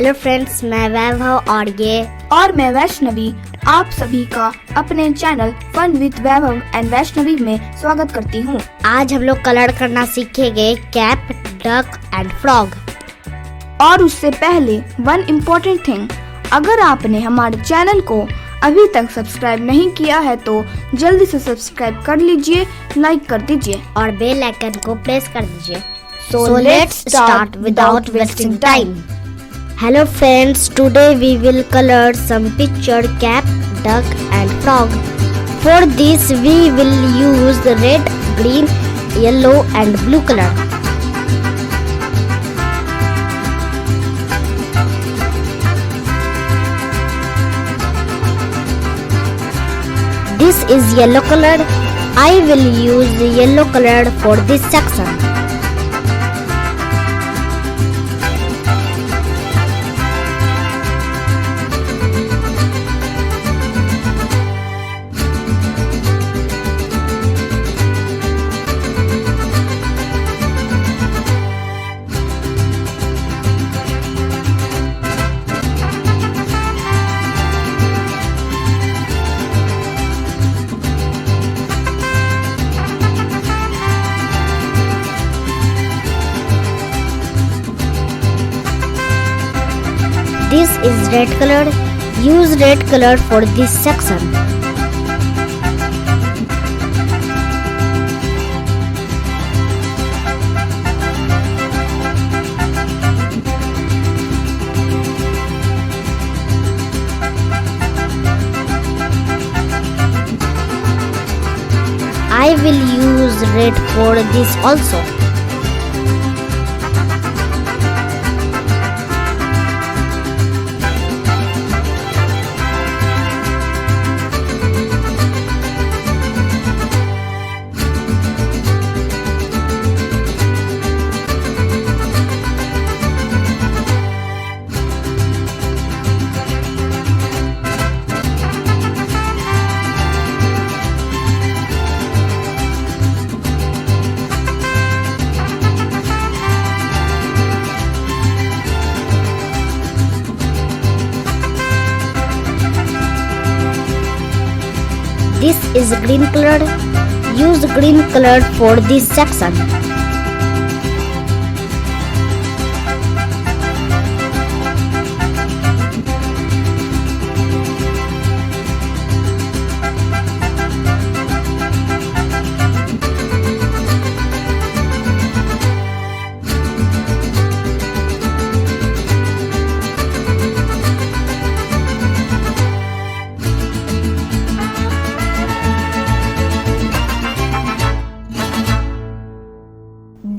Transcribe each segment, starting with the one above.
Hello friends, मैं वैभव और मैं वैष्णवी आप सभी का अपने channel fun with Vaibhav and Vaishnavi में स्वागत करती हूँ। आज हम लोग कलर करना सीखेंगे कैप, डक एंड फ्रॉग। और उससे पहले वन इम्पोर्टेंट थिंग, अगर आपने हमारे चैनल को अभी तक सब्सक्राइब नहीं किया है तो जल्दी से सब्सक्राइब कर लीजिए, लाइक कर दीजिए और बेल आइकन को प्रेस कर दीजिए। So let's start without wasting time. Hello friends, today we will color some picture cap, duck and frog. For this we will use the red, green, yellow and blue color. This is yellow color. I will use yellow color for this section. This is red color. Use red color for this section. I will use red for this also. This is green color. Use green color for this section.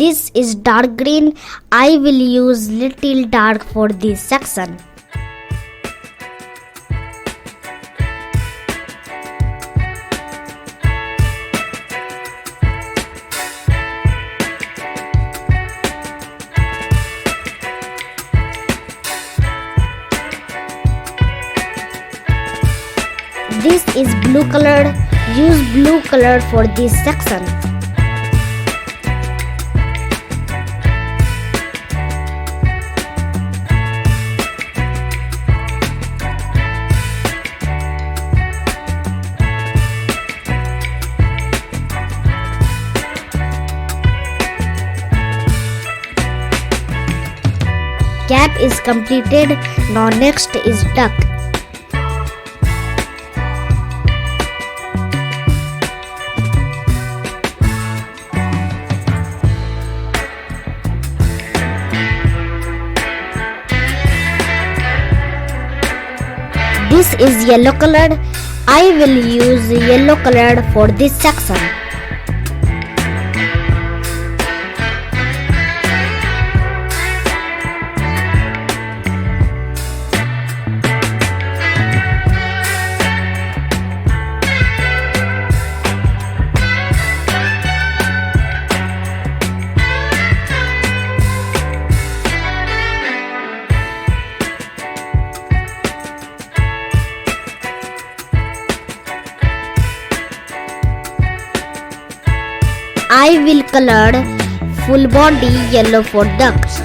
This is dark green. I will use little dark for this section. This is blue color. Use blue color for this section. Cap is completed. Now next is duck. This is yellow color. I will use yellow color for this section. I will color full body yellow for ducks.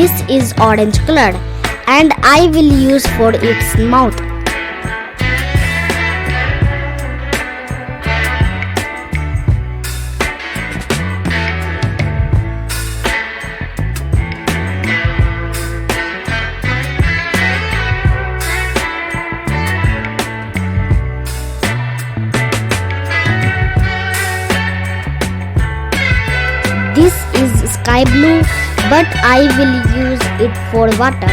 This is orange colored and I will use for its mouth. This is sky blue, but I will use it for water.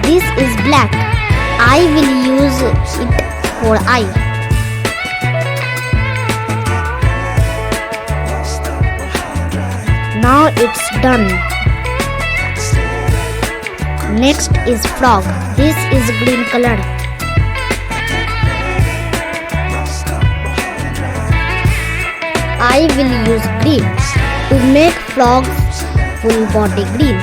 This is black. I will use it for eye. Now it's done. Next is frog. This is green color. I will use green to make frog's full body green.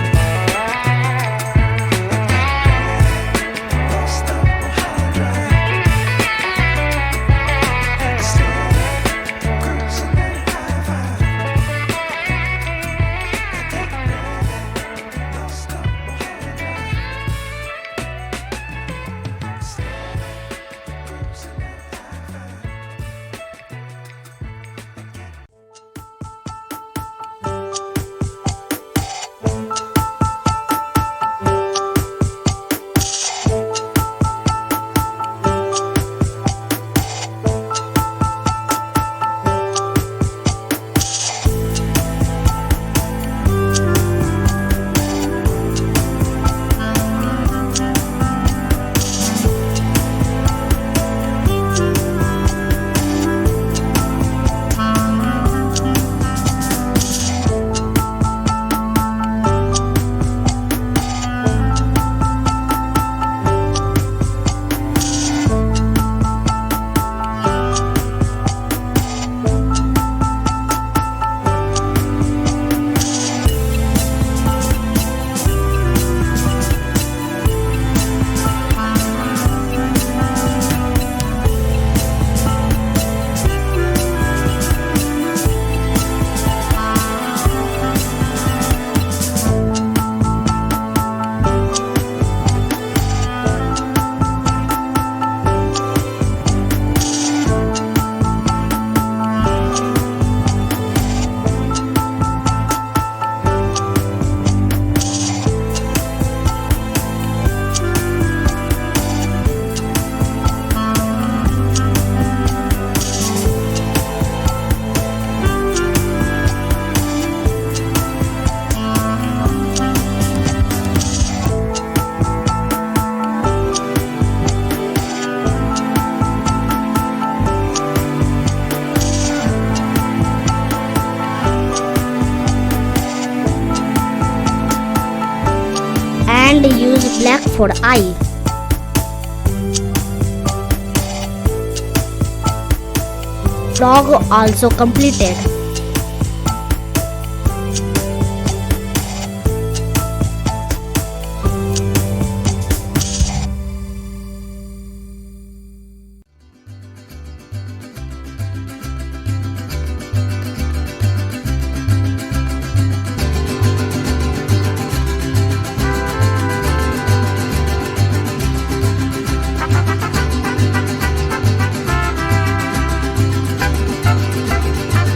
And use black for eye. Frog also completed.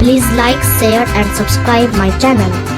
Please like, share and subscribe my channel.